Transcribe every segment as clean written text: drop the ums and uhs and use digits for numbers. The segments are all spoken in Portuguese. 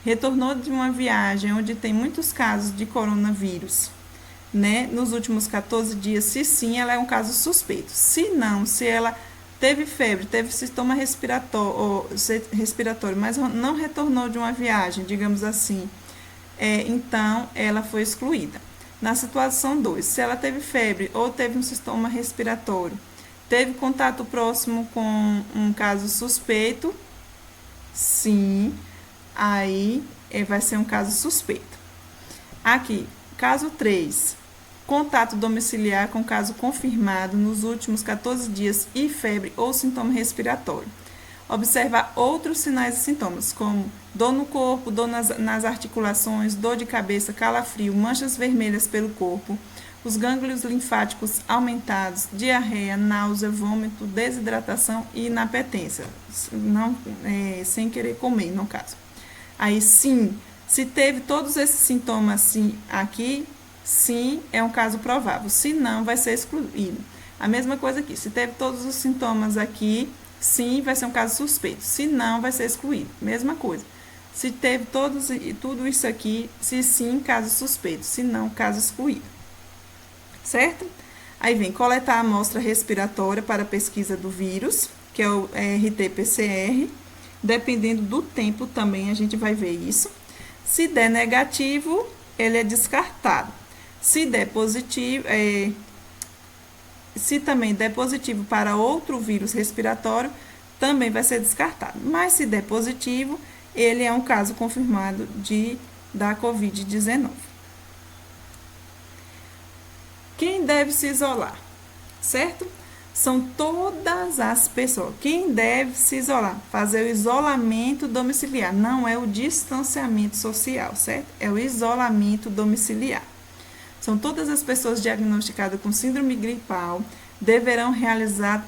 retornou de uma viagem onde tem muitos casos de coronavírus, né, nos últimos 14 dias, se sim, ela é um caso suspeito. Se não, se ela teve febre, teve sintoma respiratório, mas não retornou de uma viagem, digamos assim, então ela foi excluída. Na situação 2, se ela teve febre ou teve um sintoma respiratório, teve contato próximo com um caso suspeito, sim, aí vai ser um caso suspeito. Aqui, caso 3, contato domiciliar com caso confirmado nos últimos 14 dias e febre ou sintoma respiratório. Observar outros sinais e sintomas, como dor no corpo, dor nas articulações, dor de cabeça, calafrio, manchas vermelhas pelo corpo, os gânglios linfáticos aumentados, diarreia, náusea, vômito, desidratação e inapetência, não, sem querer comer, no caso. Aí sim, se teve todos esses sintomas sim, aqui, sim, é um caso provável. Se não, vai ser excluído. A mesma coisa aqui, se teve todos os sintomas aqui, sim, vai ser um caso suspeito. Se não, vai ser excluído. Mesma coisa. Se teve tudo isso aqui, se sim, caso suspeito. Se não, caso excluído. Certo? Aí vem coletar a amostra respiratória para pesquisa do vírus, que é o RT-PCR. Dependendo do tempo também a gente vai ver isso. Se der negativo, ele é descartado. Se der positivo, se também der positivo para outro vírus respiratório, também vai ser descartado. Mas se der positivo, ele é um caso confirmado da Covid-19. Quem deve se isolar? Certo? São todas as pessoas. Quem deve se isolar? Fazer o isolamento domiciliar. Não é o distanciamento social, certo? É o isolamento domiciliar. São todas as pessoas diagnosticadas com síndrome gripal deverão realizar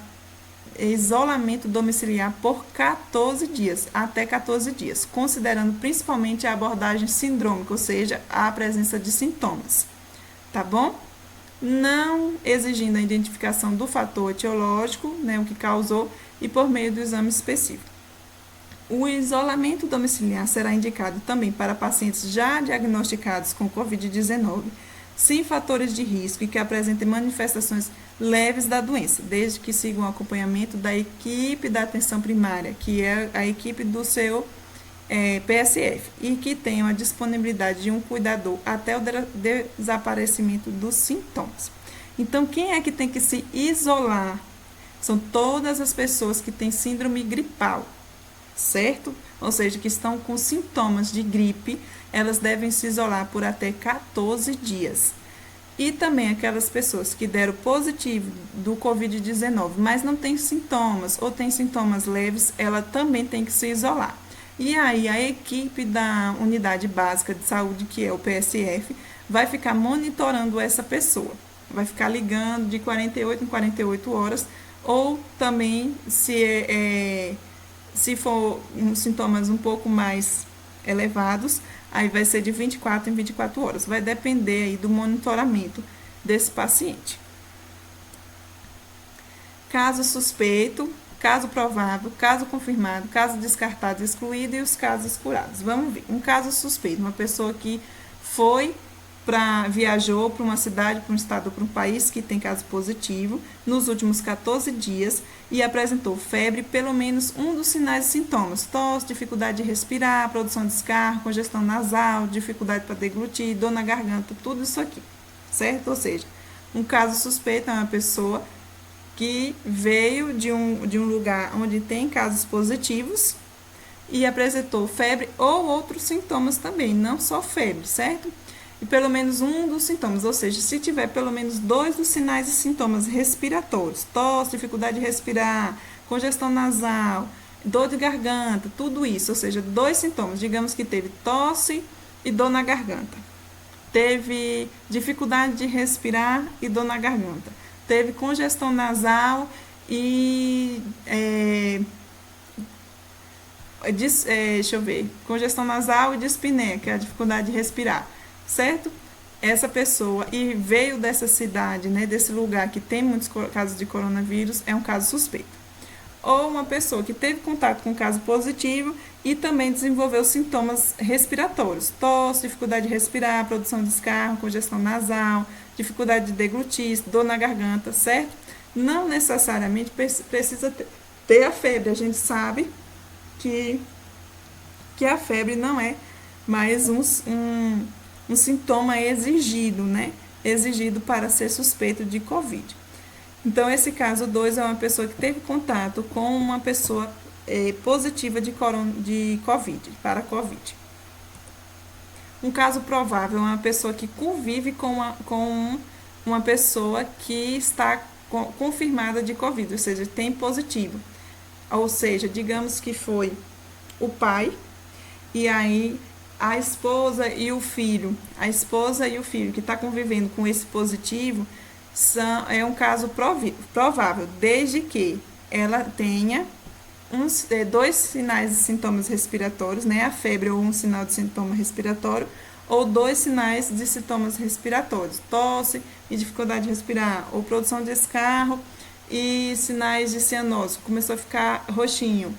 isolamento domiciliar por 14 dias, até 14 dias, considerando principalmente a abordagem sindrômica, ou seja, a presença de sintomas. Tá bom? Não exigindo a identificação do fator etiológico, né, o que causou, e por meio do exame específico. O isolamento domiciliar será indicado também para pacientes já diagnosticados com Covid-19, sem fatores de risco e que apresentem manifestações leves da doença, desde que sigam o acompanhamento da equipe da atenção primária, que é a equipe do seu PSF, e que tenham a disponibilidade de um cuidador até o desaparecimento dos sintomas. Então, quem é que tem que se isolar? São todas as pessoas que têm síndrome gripal, certo? Ou seja, que estão com sintomas de gripe, elas devem se isolar por até 14 dias. E também aquelas pessoas que deram positivo do Covid-19, mas não têm sintomas ou têm sintomas leves, ela também tem que se isolar. E aí a equipe da Unidade Básica de Saúde, que é o PSF, vai ficar monitorando essa pessoa. Vai ficar ligando de 48 em 48 horas, ou também se for sintomas um pouco mais elevados, aí vai ser de 24 em 24 horas. Vai depender aí do monitoramento desse paciente. Caso suspeito, caso provável, caso confirmado, caso descartado, excluído e os casos curados. Vamos ver. Um caso suspeito, uma pessoa que viajou para uma cidade, para um estado, para um país que tem caso positivo nos últimos 14 dias e apresentou febre, pelo menos um dos sinais e sintomas: tosse, dificuldade de respirar, produção de escarro, congestão nasal, dificuldade para deglutir, dor na garganta, tudo isso aqui, certo? Ou seja, um caso suspeito é uma pessoa que veio de um lugar onde tem casos positivos e apresentou febre ou outros sintomas também, não só febre, certo? E pelo menos um dos sintomas, ou seja, se tiver pelo menos 2 dos sinais e sintomas respiratórios, tosse, dificuldade de respirar, congestão nasal, dor de garganta, tudo isso, ou seja, 2 sintomas, digamos que teve tosse e dor na garganta, teve dificuldade de respirar e dor na garganta, teve congestão nasal e congestão nasal e dispneia, que é a dificuldade de respirar, certo? Essa pessoa e veio dessa cidade, né, desse lugar que tem muitos casos de coronavírus, é um caso suspeito. ou uma pessoa que teve contato com caso positivo e também desenvolveu sintomas respiratórios, tosse, dificuldade de respirar, produção de escarro, congestão nasal, dificuldade de deglutir, dor na garganta, certo? Não necessariamente precisa ter a febre. A gente sabe que a febre não é mais um sintoma exigido, né? Exigido para ser suspeito de Covid. Então, esse caso 2 é uma pessoa que teve contato com uma pessoa positiva de Covid, para Covid. Um caso provável é uma pessoa que convive com uma pessoa que está confirmada de Covid, ou seja, tem positivo. Ou seja, digamos que foi o pai, e aí a esposa e o filho que está convivendo com esse positivo, é um caso provável, desde que ela tenha dois sinais de sintomas respiratórios, né? A febre ou um sinal de sintoma respiratório, ou dois sinais de sintomas respiratórios, tosse e dificuldade de respirar, ou produção de escarro e sinais de cianose, começou a ficar roxinho,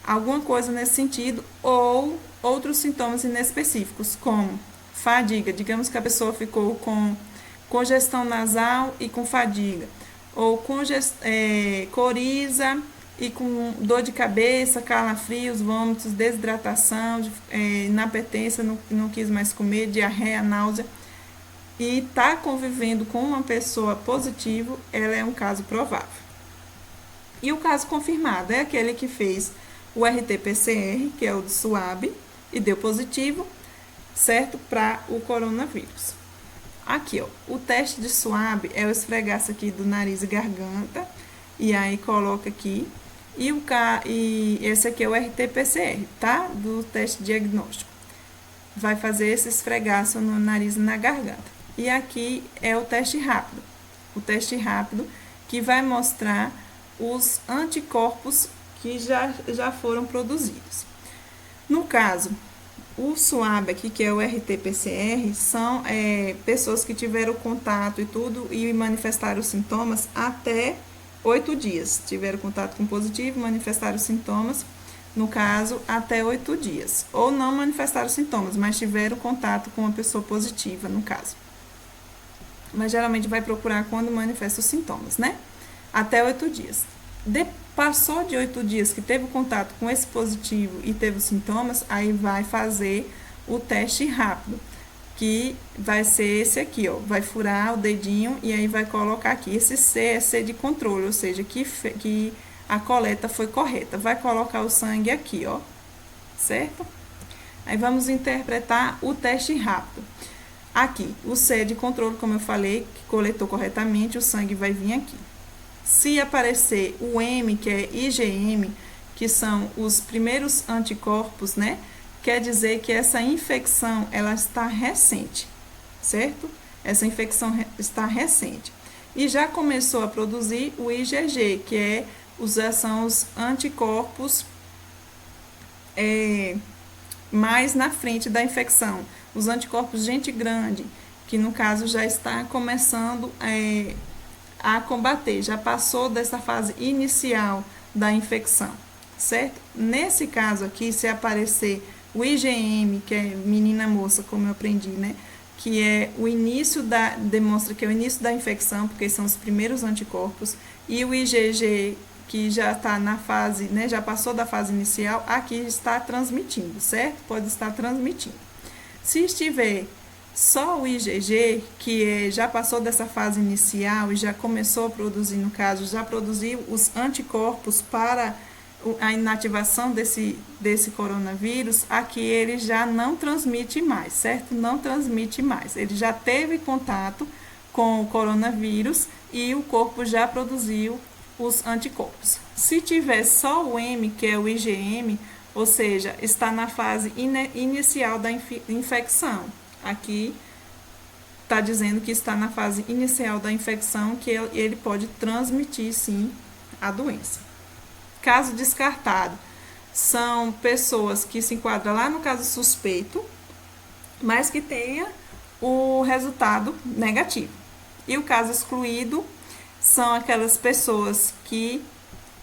alguma coisa nesse sentido, ou outros sintomas inespecíficos, como fadiga, digamos que a pessoa ficou com congestão nasal e com fadiga, ou coriza e com dor de cabeça, calafrios, vômitos, desidratação, inapetência, não quis mais comer, diarreia, náusea, e está convivendo com uma pessoa positiva, ela é um caso provável. E o caso confirmado é aquele que fez o RT-PCR, que é o do SUAB, e deu positivo, certo? Para o coronavírus. Aqui, ó, o teste de SUAB é o esfregaço aqui do nariz e garganta, e aí coloca aqui, e esse aqui é o RT-PCR, tá? Do teste diagnóstico. Vai fazer esse esfregaço no nariz e na garganta. E aqui é o teste rápido. O teste rápido que vai mostrar os anticorpos que já foram produzidos. No caso, o SUAB aqui, que é o RT-PCR, são pessoas que tiveram contato e tudo e manifestaram sintomas até 8 dias. Tiveram contato com positivo, manifestaram sintomas, no caso, até 8 dias. Ou não manifestaram sintomas, mas tiveram contato com uma pessoa positiva, no caso. Mas geralmente vai procurar quando manifesta os sintomas, né? Até 8 dias. Passou de 8 dias que teve contato com esse positivo e teve os sintomas, aí vai fazer o teste rápido, que vai ser esse aqui, ó. Vai furar o dedinho e aí vai colocar aqui. Esse C é C de controle, ou seja, que a coleta foi correta. Vai colocar o sangue aqui, ó. Certo? Aí vamos interpretar o teste rápido. Aqui, o C é de controle, como eu falei, que coletou corretamente, o sangue vai vir aqui. Se aparecer o M, que é IgM, que são os primeiros anticorpos, né? Quer dizer que essa infecção, ela está recente, certo? Essa infecção está recente. E já começou a produzir o IgG, que são os anticorpos mais na frente da infecção. Os anticorpos gente grande, que no caso já está começando a combater, já passou dessa fase inicial da infecção, certo? Nesse caso aqui, se aparecer o IgM, que é menina moça, como eu aprendi, né? Que é o início demonstra que é o início da infecção, porque são os primeiros anticorpos, e o IgG, que já está na fase, né? Já passou da fase inicial, aqui está transmitindo, certo? Pode estar transmitindo. Se estiver só o IgG, que já passou dessa fase inicial e já começou a produzir, no caso, já produziu os anticorpos para a inativação desse coronavírus, aqui ele já não transmite mais, certo? Não transmite mais. Ele já teve contato com o coronavírus e o corpo já produziu os anticorpos. Se tiver só o M, que é o IgM, ou seja, está na fase inicial da infecção. Aqui está dizendo que está na fase inicial da infecção, que ele pode transmitir, sim, a doença. Caso descartado, são pessoas que se enquadram lá no caso suspeito, mas que tenha o resultado negativo. E o caso excluído são aquelas pessoas que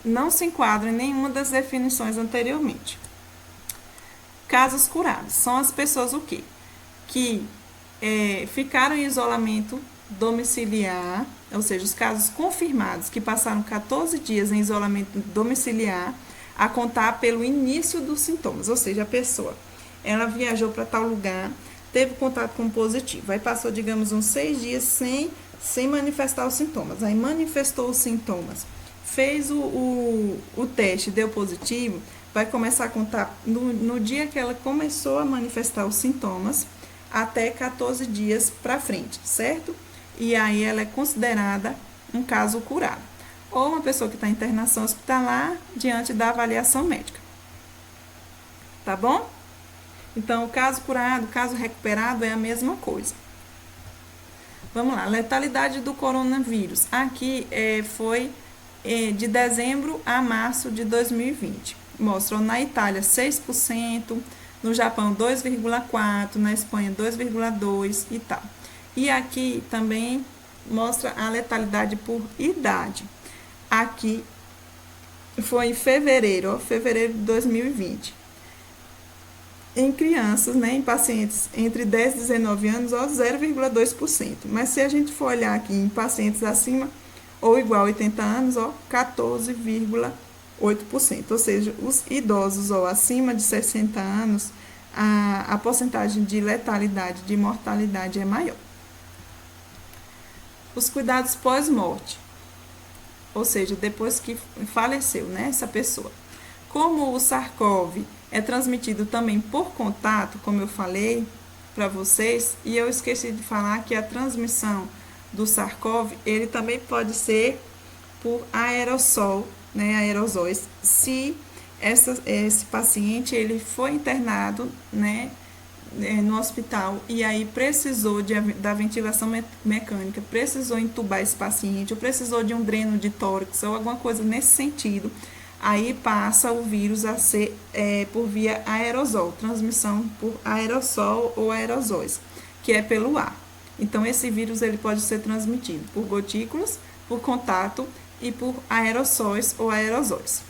não se enquadram em nenhuma das definições anteriormente. Casos curados são as pessoas o quê? Que ficaram em isolamento domiciliar, ou seja, os casos confirmados que passaram 14 dias em isolamento domiciliar, a contar pelo início dos sintomas, ou seja, a pessoa, ela viajou para tal lugar, teve contato com positivo, aí passou, digamos, uns 6 dias sem manifestar os sintomas, aí manifestou os sintomas, fez o teste, deu positivo, vai começar a contar no dia que ela começou a manifestar os sintomas, até 14 dias para frente, certo? E aí ela é considerada um caso curado. Ou uma pessoa que está em internação hospitalar diante da avaliação médica. Tá bom? Então, o caso curado, o caso recuperado é a mesma coisa. Vamos lá, letalidade do coronavírus. Aqui foi de dezembro a março de 2020. Mostra na Itália 6%, no Japão 2,4%, na Espanha 2,2% e tal. E aqui também mostra a letalidade por idade. Aqui foi em fevereiro de 2020. Em crianças, né, em pacientes entre 10 e 19 anos, 0,2%. Mas se a gente for olhar aqui em pacientes acima ou igual a 80 anos, 14,8%. Ou seja, os idosos acima de 60 anos, a porcentagem de letalidade, de mortalidade é maior. Os cuidados pós-morte, ou seja, depois que faleceu, né, essa pessoa. Como o SARS-CoV é transmitido também por contato, como eu falei para vocês, e eu esqueci de falar que a transmissão do SARS-CoV, ele também pode ser por aerossol, né, aerosóis, se esse paciente ele foi internado, né, no hospital e aí precisou da ventilação mecânica, precisou entubar esse paciente, ou precisou de um dreno de tórax ou alguma coisa nesse sentido, aí passa o vírus a ser por via aerosol, transmissão por aerossol ou aerosóis, que é pelo ar. Então, esse vírus ele pode ser transmitido por gotículas, por contato e por aerossóis ou aerosóis.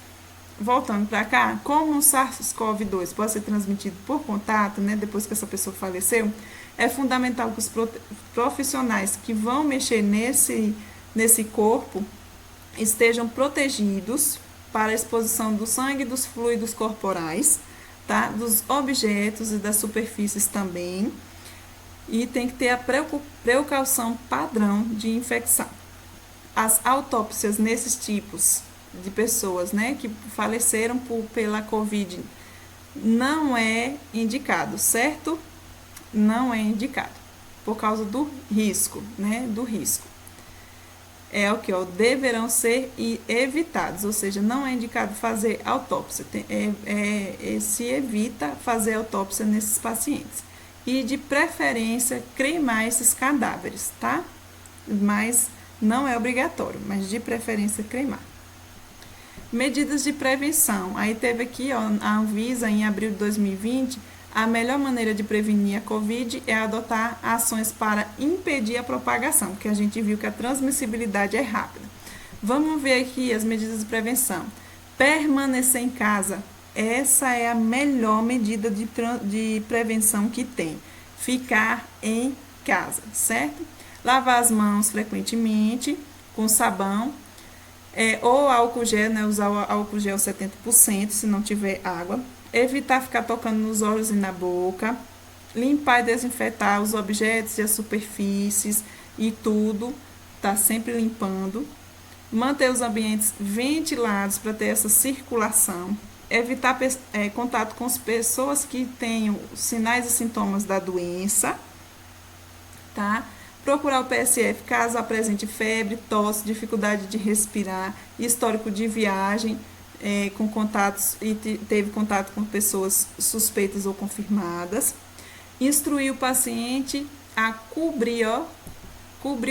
Voltando para cá, como o SARS-CoV-2 pode ser transmitido por contato, né, depois que essa pessoa faleceu, é fundamental que os profissionais que vão mexer nesse corpo estejam protegidos para a exposição do sangue e dos fluidos corporais, tá? Dos objetos e das superfícies também. E tem que ter a precaução padrão de infecção. As autópsias nesses tipos de pessoas, né, que faleceram pela Covid, não é indicado, certo? Não é indicado, por causa do risco, né, do risco. É o que, deverão ser evitados, ou seja, não é indicado fazer autópsia, se evita fazer autópsia nesses pacientes. E de preferência cremar esses cadáveres, tá? Mas não é obrigatório, mas de preferência cremar. Medidas de prevenção. Aí teve aqui, a Anvisa, em abril de 2020, a melhor maneira de prevenir a Covid é adotar ações para impedir a propagação, porque a gente viu que a transmissibilidade é rápida. Vamos ver aqui as medidas de prevenção. Permanecer em casa. Essa é a melhor medida de prevenção que tem. Ficar em casa, certo? Lavar as mãos frequentemente com sabão, ou álcool gel, né? Usar o álcool gel 70% se não tiver água. Evitar ficar tocando nos olhos e na boca. Limpar e desinfetar os objetos e as superfícies e tudo. Tá sempre limpando. Manter os ambientes ventilados para ter essa circulação. Evitar contato com as pessoas que tenham sinais e sintomas da doença, tá? Procurar o PSF caso apresente febre, tosse, dificuldade de respirar, histórico de viagem com contatos e teve contato com pessoas suspeitas ou confirmadas. Instruir o paciente a cobrir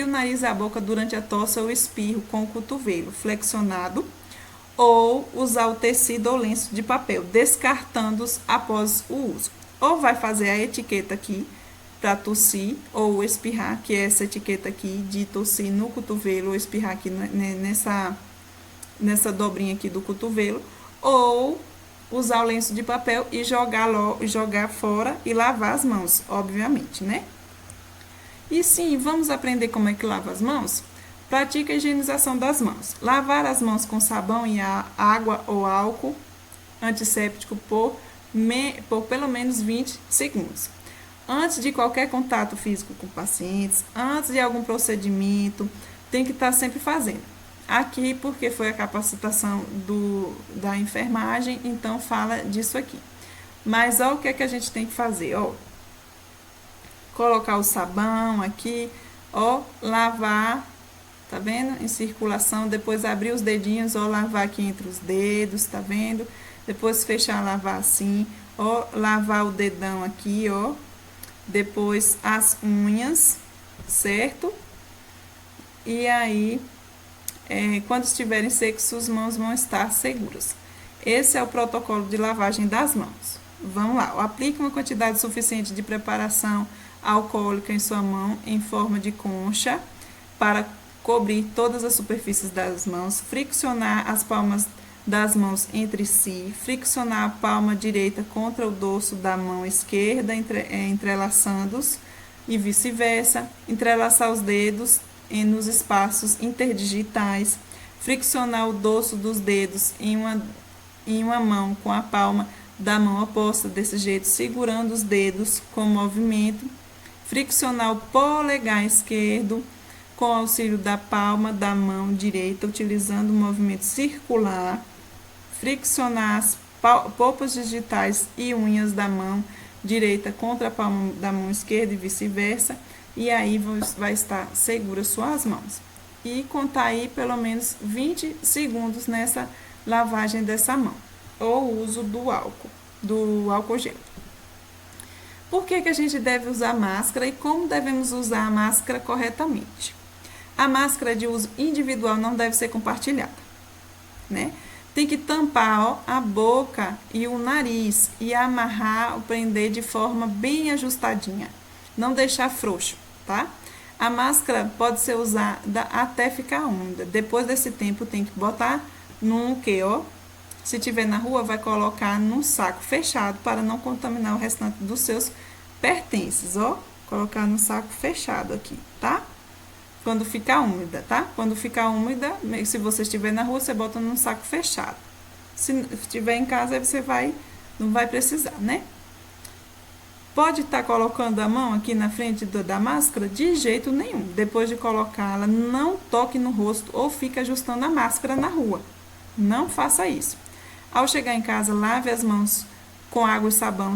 o nariz e a boca durante a tosse ou espirro com o cotovelo flexionado, ou usar o tecido ou lenço de papel, descartando-os após o uso. Ou vai fazer a etiqueta aqui para tossir ou espirrar, que é essa etiqueta aqui de tossir no cotovelo ou espirrar aqui nessa dobrinha aqui do cotovelo, ou usar o lenço de papel e jogar fora e lavar as mãos, obviamente, né? E sim, vamos aprender como é que lava as mãos? Pratique a higienização das mãos. Lavar as mãos com sabão e água ou álcool antisséptico por pelo menos 20 segundos. Antes de qualquer contato físico com pacientes, antes de algum procedimento, tem que estar sempre fazendo. Aqui, porque foi a capacitação da enfermagem, então fala disso aqui. Mas olha o que é que a gente tem que fazer, ó. Colocar o sabão aqui, ó, lavar, tá vendo? Em circulação, depois abrir os dedinhos, ó, lavar aqui entre os dedos, tá vendo? Depois fechar, lavar assim, ó, lavar o dedão aqui, ó. Depois as unhas, certo? E aí, quando estiverem secos, suas mãos vão estar seguras. Esse é o protocolo de lavagem das mãos. Vamos lá, aplique uma quantidade suficiente de preparação alcoólica em sua mão em forma de concha para cobrir todas as superfícies das mãos, friccionar as palmas das mãos entre si, friccionar a palma direita contra o dorso da mão esquerda, entrelaçando-os e vice-versa, entrelaçar os dedos nos espaços interdigitais, friccionar o dorso dos dedos em uma mão com a palma da mão oposta, desse jeito, segurando os dedos com movimento, friccionar o polegar esquerdo com auxílio da palma da mão direita, utilizando o movimento circular, friccionar as polpas digitais e unhas da mão direita contra a palma da mão esquerda e vice-versa, e aí vai estar segura suas mãos. E contar aí pelo menos 20 segundos nessa lavagem dessa mão, ou uso do álcool gel. Por que a gente deve usar máscara e como devemos usar a máscara corretamente? A máscara de uso individual não deve ser compartilhada, né? Tem que tampar, ó, a boca e o nariz e amarrar ou prender de forma bem ajustadinha. Não deixar frouxo, tá? A máscara pode ser usada até ficar úmida. Depois desse tempo tem que botar num quê, ó? Se tiver na rua, vai colocar num saco fechado para não contaminar o restante dos seus pertences, ó. Colocar num saco fechado aqui, tá? Quando ficar úmida, tá? Quando ficar úmida, se você estiver na rua, você bota num saco fechado. Se estiver em casa, aí você não vai precisar, né? Pode estar colocando a mão aqui na frente da máscara? De jeito nenhum. Depois de colocá-la, não toque no rosto ou fique ajustando a máscara na rua. Não faça isso. Ao chegar em casa, lave as mãos com água e sabão,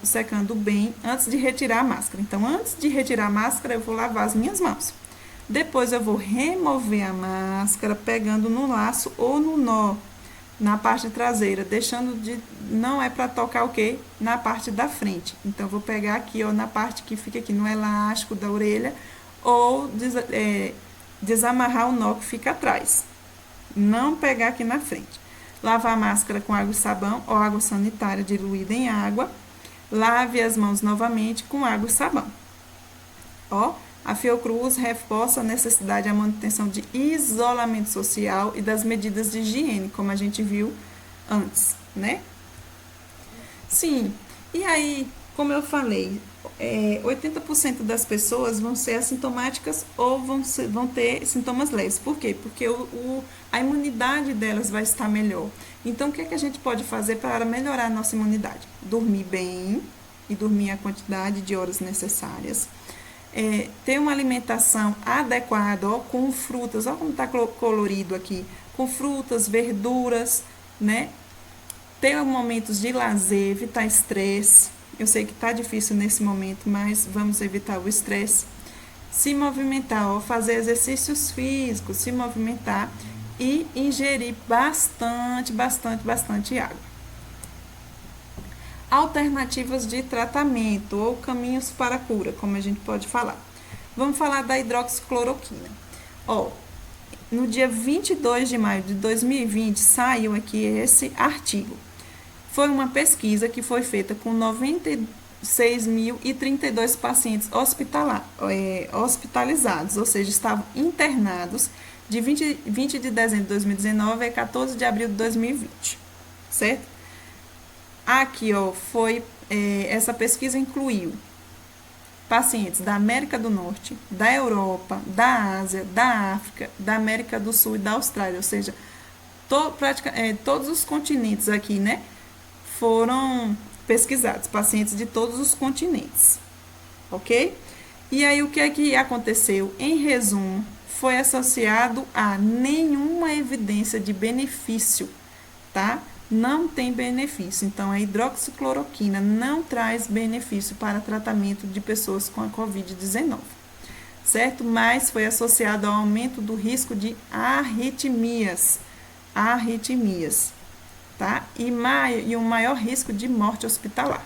secando bem antes de retirar a máscara. Então, antes de retirar a máscara, eu vou lavar as minhas mãos. Depois eu vou remover a máscara pegando no laço ou no nó na parte traseira, deixando não é para tocar o quê? Na parte da frente. Então eu vou pegar aqui, ó, na parte que fica aqui no elástico da orelha ou desamarrar o nó que fica atrás. Não pegar aqui na frente. Lavar a máscara com água e sabão ou água sanitária diluída em água. Lave as mãos novamente com água e sabão. Ó, a Fiocruz reforça a necessidade da manutenção de isolamento social e das medidas de higiene, como a gente viu antes, né? Sim, e aí, como eu falei, 80% das pessoas vão ser assintomáticas ou vão ter sintomas leves. Por quê? Porque a imunidade delas vai estar melhor. Então, o que é que a gente pode fazer para melhorar a nossa imunidade? Dormir bem e dormir a quantidade de horas necessárias. Ter uma alimentação adequada, ó, com frutas, ó como está colorido aqui, com frutas, verduras, né? Ter momentos de lazer, evitar estresse. Eu sei que está difícil nesse momento, mas vamos evitar o estresse. Se movimentar, ó, fazer exercícios físicos, se movimentar e ingerir bastante água. Alternativas de tratamento ou caminhos para a cura, como a gente pode falar. Vamos falar da hidroxicloroquina. Ó, no dia 22 de maio de 2020, saiu aqui esse artigo. Foi uma pesquisa que foi feita com 96.032 pacientes hospitalizados, ou seja, estavam internados de 20 de dezembro de 2019 a 14 de abril de 2020, certo? Aqui, ó, essa pesquisa incluiu pacientes da América do Norte, da Europa, da Ásia, da África, da América do Sul e da Austrália, ou seja, todos os continentes aqui, né, foram pesquisados, pacientes de todos os continentes, ok? E aí, o que é que aconteceu? Em resumo, foi associado a nenhuma evidência de benefício, tá? Não tem benefício. Então, a hidroxicloroquina não traz benefício para tratamento de pessoas com a Covid-19, certo? Mas foi associado ao aumento do risco de arritmias, tá? E um maior risco de morte hospitalar.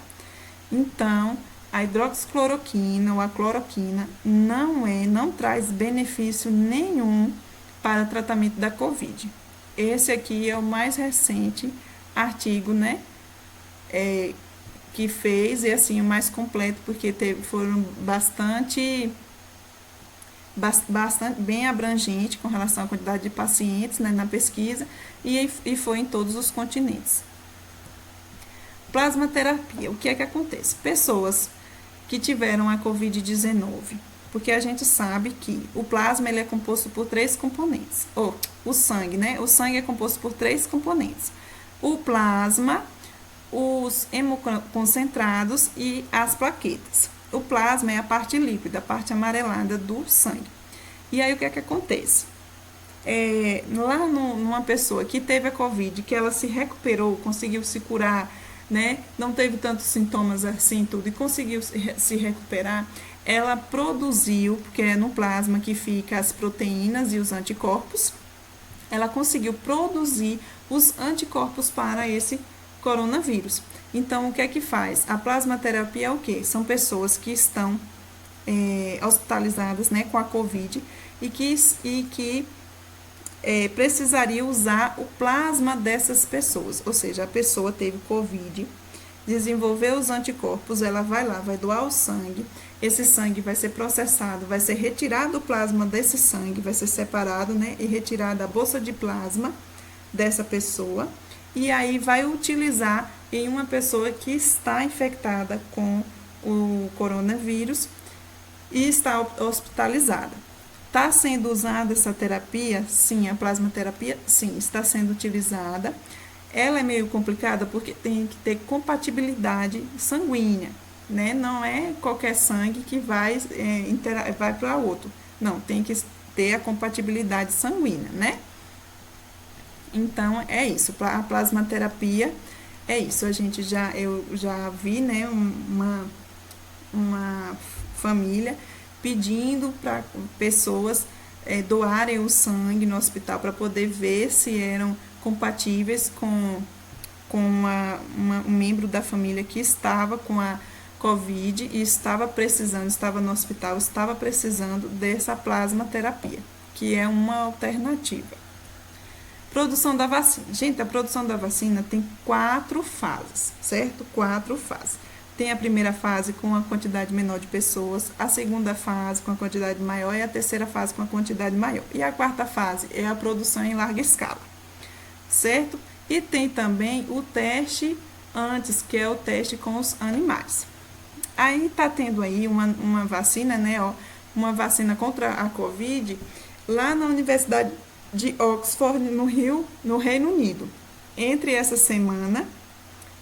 Então, a hidroxicloroquina ou a cloroquina não traz benefício nenhum para o tratamento da Covid. Esse aqui é o mais recente artigo, né, que fez, e assim, o mais completo, porque foram bastante bem abrangente com relação à quantidade de pacientes, né, na pesquisa, e foi em todos os continentes. Plasmaterapia, o que é que acontece? Pessoas que tiveram a Covid-19, porque a gente sabe que o plasma ele é composto por 3 componentes, ou o sangue, né? O sangue é composto por 3 componentes: o plasma, os hemoconcentrados e as plaquetas. O plasma é a parte líquida, a parte amarelada do sangue. E aí o que é que acontece? Lá numa pessoa que teve a Covid, que ela se recuperou, conseguiu se curar, né? Não teve tantos sintomas assim, tudo, e conseguiu se recuperar, ela produziu, porque é no plasma que fica as proteínas e os anticorpos, ela conseguiu produzir os anticorpos para esse coronavírus. Então, o que é que faz? A plasmaterapia é o quê? São pessoas que estão hospitalizadas, né, com a Covid e que precisaria usar o plasma dessas pessoas, ou seja, a pessoa teve Covid, desenvolveu os anticorpos, ela vai lá, vai doar o sangue, esse sangue vai ser processado, vai ser retirado o plasma desse sangue, vai ser separado, né, e retirado a bolsa de plasma dessa pessoa, e aí vai utilizar em uma pessoa que está infectada com o coronavírus e está hospitalizada. Está sendo usada essa terapia? Sim, a plasmaterapia, sim, está sendo utilizada. Ela é meio complicada porque tem que ter compatibilidade sanguínea, né? Não é qualquer sangue que vai para outro. Não, tem que ter a compatibilidade sanguínea, né? Então, é isso. A plasmaterapia é isso. Eu já vi, né, uma família pedindo para pessoas doarem o sangue no hospital para poder ver se eram compatíveis com um membro da família que estava com a Covid e estava no hospital, estava precisando dessa plasmaterapia, que é uma alternativa. Produção da vacina. Gente, a produção da vacina tem 4 fases, certo? 4 fases. Tem a primeira fase com a quantidade menor de pessoas, a segunda fase com a quantidade maior e a terceira fase com a quantidade maior. E a quarta fase é a produção em larga escala, certo? E tem também o teste antes, que é o teste com os animais. Aí tá tendo aí uma vacina, né? Uma vacina contra a Covid lá na Universidade de Oxford, no Reino Unido. Entre essa semana,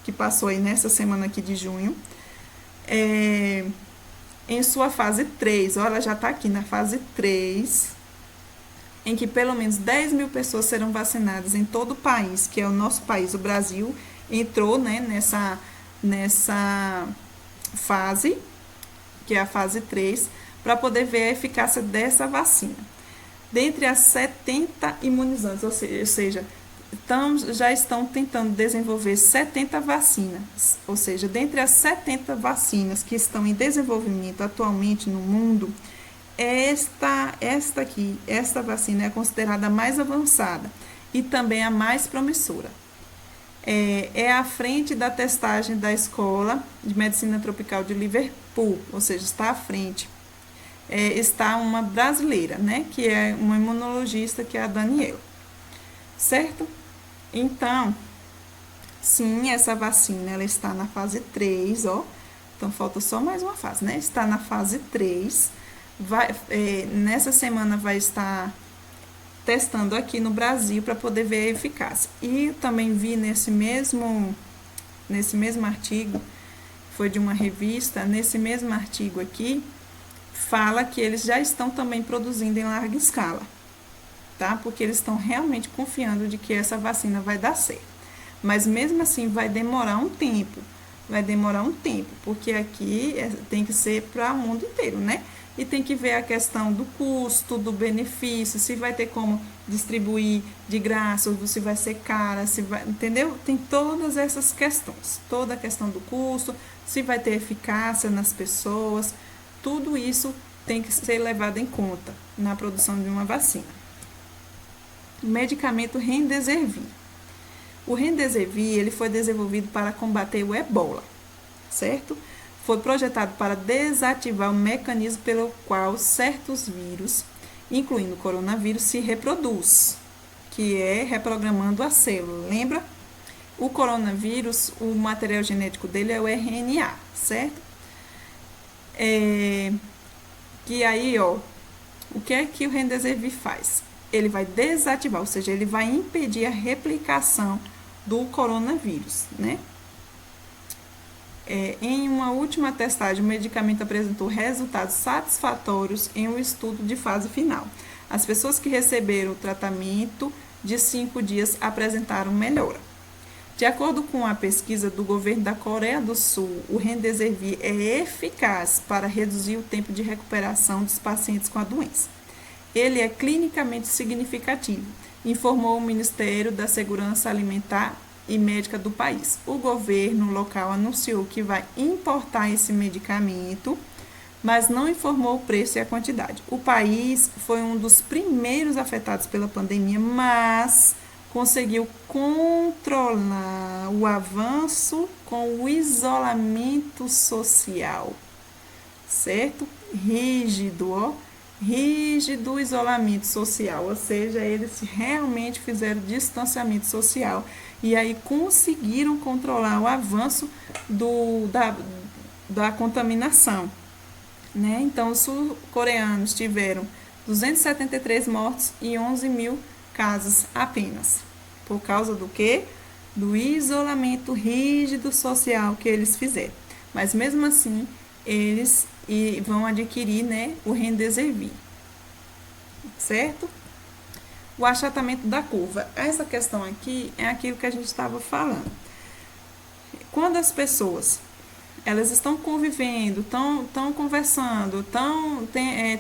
que passou aí nessa semana aqui de junho, em sua fase 3, ela já está aqui na fase 3, em que pelo menos 10 mil pessoas serão vacinadas em todo o país, que é o nosso país, o Brasil, entrou, né, nessa fase, que é a fase 3, para poder ver a eficácia dessa vacina. Dentre as 70 imunizantes, ou seja, já estão tentando desenvolver 70 vacinas, ou seja, dentre as 70 vacinas que estão em desenvolvimento atualmente no mundo, esta vacina é considerada a mais avançada e também a mais promissora. É à frente da testagem da Escola de Medicina Tropical de Liverpool, ou seja, está à frente. está uma brasileira, né? Que é uma imunologista, que é a Daniela, certo? Então, sim, essa vacina ela está na fase 3, ó. Então falta só mais uma fase, né? Está na fase 3. Nessa semana vai estar testando aqui no Brasil para poder ver a eficácia. E também vi nesse mesmo artigo, foi de uma revista, nesse mesmo artigo aqui, fala que eles já estão também produzindo em larga escala, tá? Porque eles estão realmente confiando de que essa vacina vai dar certo. Mas mesmo assim vai demorar um tempo, porque aqui tem que ser para o mundo inteiro, né? E tem que ver a questão do custo, do benefício, se vai ter como distribuir de graça, ou se vai ser cara, se vai, entendeu? Tem todas essas questões, toda a questão do custo, se vai ter eficácia nas pessoas, tudo isso tem que ser levado em conta na produção de uma vacina. O medicamento Remdesivir. O Remdesivir ele foi desenvolvido para combater o ebola, certo? Foi projetado para desativar o mecanismo pelo qual certos vírus, incluindo o coronavírus, se reproduz, que é reprogramando a célula. Lembra? O coronavírus, o material genético dele é o RNA, certo? Que aí, ó, o que é que o Remdesivir faz? Ele vai desativar, ou seja, ele vai impedir a replicação do coronavírus, né? Em uma última testagem, o medicamento apresentou resultados satisfatórios em um estudo de fase final. As pessoas que receberam o tratamento de 5 dias apresentaram melhora. De acordo com a pesquisa do governo da Coreia do Sul, o Remdesivir é eficaz para reduzir o tempo de recuperação dos pacientes com a doença. Ele é clinicamente significativo, informou o Ministério da Segurança Alimentar e Médica do país. O governo local anunciou que vai importar esse medicamento, mas não informou o preço e a quantidade. O país foi um dos primeiros afetados pela pandemia, mas conseguiu controlar o avanço com o isolamento social, certo? Rígido isolamento social, ou seja, eles realmente fizeram distanciamento social e aí conseguiram controlar o avanço da contaminação, né? Então, os sul-coreanos tiveram 273 mortos e 11 mil casos apenas. Por causa do quê? Do isolamento rígido social que eles fizeram. Mas mesmo assim, eles vão adquirir, né, o Remdesivir, certo? O achatamento da curva. Essa questão aqui é aquilo que a gente estava falando. Quando as pessoas elas estão convivendo, estão conversando, estão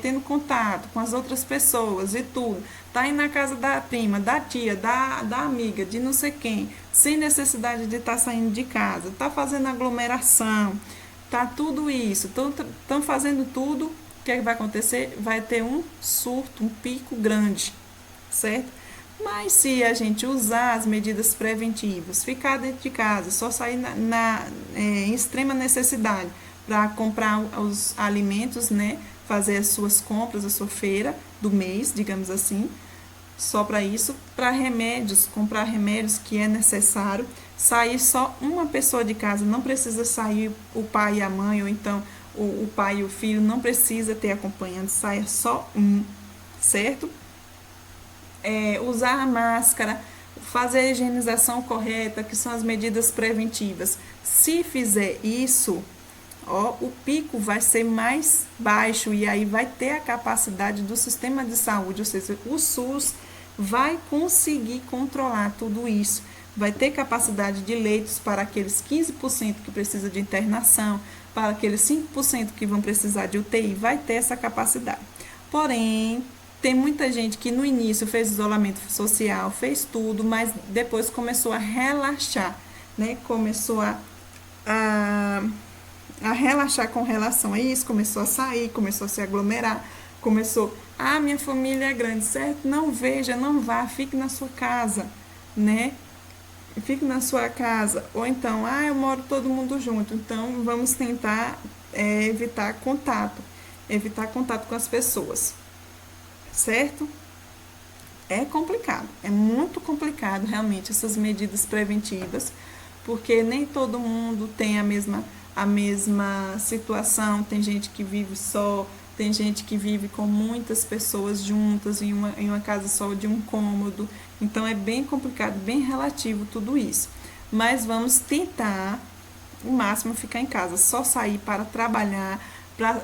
tendo contato com as outras pessoas e tudo, tá indo na casa da prima, da tia, da amiga, de não sei quem, sem necessidade de estar saindo de casa, tá fazendo aglomeração, tá tudo isso, estão fazendo tudo, o que é que vai acontecer? Vai ter um surto, um pico grande, certo? Mas se a gente usar as medidas preventivas, ficar dentro de casa, só sair em extrema necessidade para comprar os alimentos, né? Fazer as suas compras, a sua feira do mês, digamos assim, só para isso, para remédios, comprar remédios que é necessário, sair só uma pessoa de casa, não precisa sair o pai e a mãe, ou então o pai e o filho, não precisa ter acompanhante, saia só um, certo? Usar a máscara, fazer a higienização correta, que são as medidas preventivas. Se fizer isso, o pico vai ser mais baixo e aí vai ter a capacidade do sistema de saúde, ou seja, o SUS vai conseguir controlar tudo isso. Vai ter capacidade de leitos para aqueles 15% que precisa de internação, para aqueles 5% que vão precisar de UTI, vai ter essa capacidade. Porém, tem muita gente que no início fez isolamento social, fez tudo, mas depois começou a relaxar, né? Começou a relaxar com relação a isso, começou a sair, começou a se aglomerar, começou, minha família é grande, certo? Não veja, não vá, fique na sua casa, né? Fique na sua casa, ou então, eu moro todo mundo junto, então vamos tentar evitar contato. evitar contato com as pessoas, certo? É complicado, é muito complicado realmente essas medidas preventivas, porque nem todo mundo tem a mesma situação, tem gente que vive só, tem gente que vive com muitas pessoas juntas em uma casa só de um cômodo, então é bem complicado, bem relativo tudo isso. Mas vamos tentar o máximo ficar em casa, só sair para trabalhar,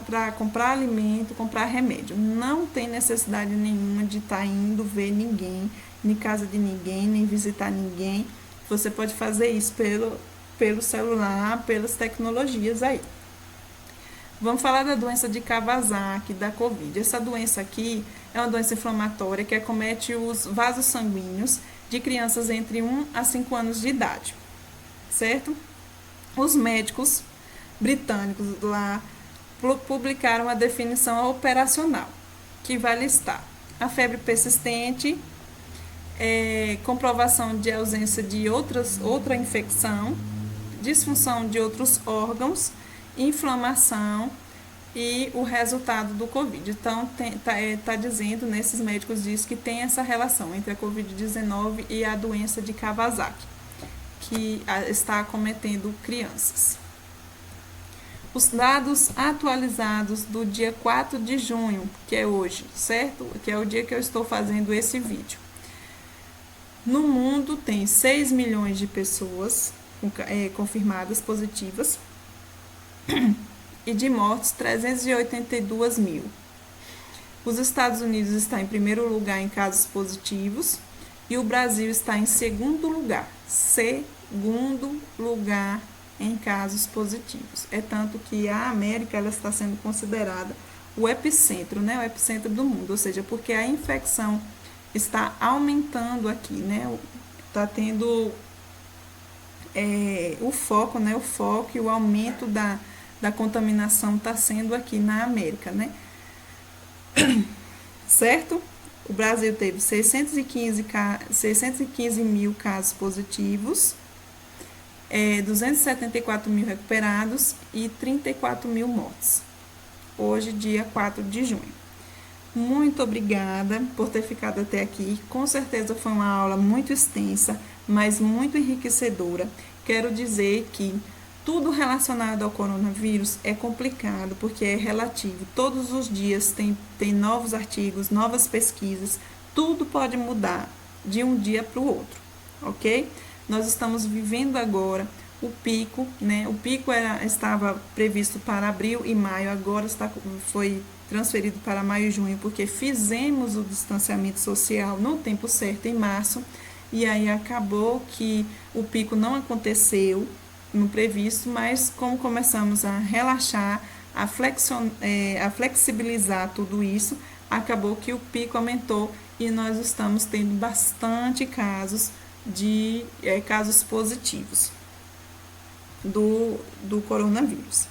para comprar alimento, comprar remédio. Não tem necessidade nenhuma de estar indo ver ninguém, nem casa de ninguém, nem visitar ninguém. Você pode fazer isso pelo celular, pelas tecnologias aí. Vamos falar da doença de Kawasaki, da Covid. Essa doença aqui é uma doença inflamatória que acomete os vasos sanguíneos de crianças entre 1 a 5 anos de idade, certo? Os médicos britânicos lá publicaram a definição operacional, que vai listar a febre persistente, comprovação de ausência de outra infecção, disfunção de outros órgãos, inflamação e o resultado do Covid. Então, tá dizendo, nesses médicos diz que tem essa relação entre a Covid-19 e a doença de Kawasaki, que está acometendo crianças. Os dados atualizados do dia 4 de junho, que é hoje, certo? Que é o dia que eu estou fazendo esse vídeo. No mundo tem 6 milhões de pessoas confirmadas positivas e de mortes 382 mil. Os Estados Unidos está em primeiro lugar em casos positivos e o Brasil está em segundo lugar em casos positivos. É tanto que a América ela está sendo considerada o epicentro, né? O epicentro do mundo, ou seja, porque a infecção está aumentando aqui, né? Está tendo o foco, né? O foco e o aumento da contaminação está sendo aqui na América, né? Certo? O Brasil teve 615 mil casos positivos, 274 mil recuperados e 34 mil mortes. Hoje, dia 4 de junho. Muito obrigada por ter ficado até aqui. Com certeza foi uma aula muito extensa, mas muito enriquecedora. Quero dizer que tudo relacionado ao coronavírus é complicado, porque é relativo. Todos os dias tem novos artigos, novas pesquisas. Tudo pode mudar de um dia para o outro, ok? Nós estamos vivendo agora o pico, né? O pico estava previsto para abril e maio, agora foi transferido para maio e junho, porque fizemos o distanciamento social no tempo certo, em março, e aí acabou que o pico não aconteceu no previsto, mas como começamos a relaxar, a flexibilizar tudo isso, acabou que o pico aumentou e nós estamos tendo bastante casos casos positivos do coronavírus,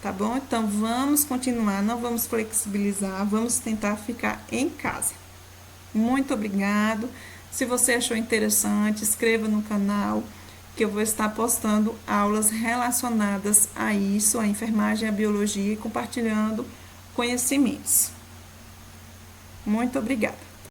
tá bom? Então, vamos continuar, não vamos flexibilizar, vamos tentar ficar em casa. Muito obrigado. Se você achou interessante, inscreva no canal, que eu vou estar postando aulas relacionadas a isso, a enfermagem, a biologia e compartilhando conhecimentos. Muito obrigada.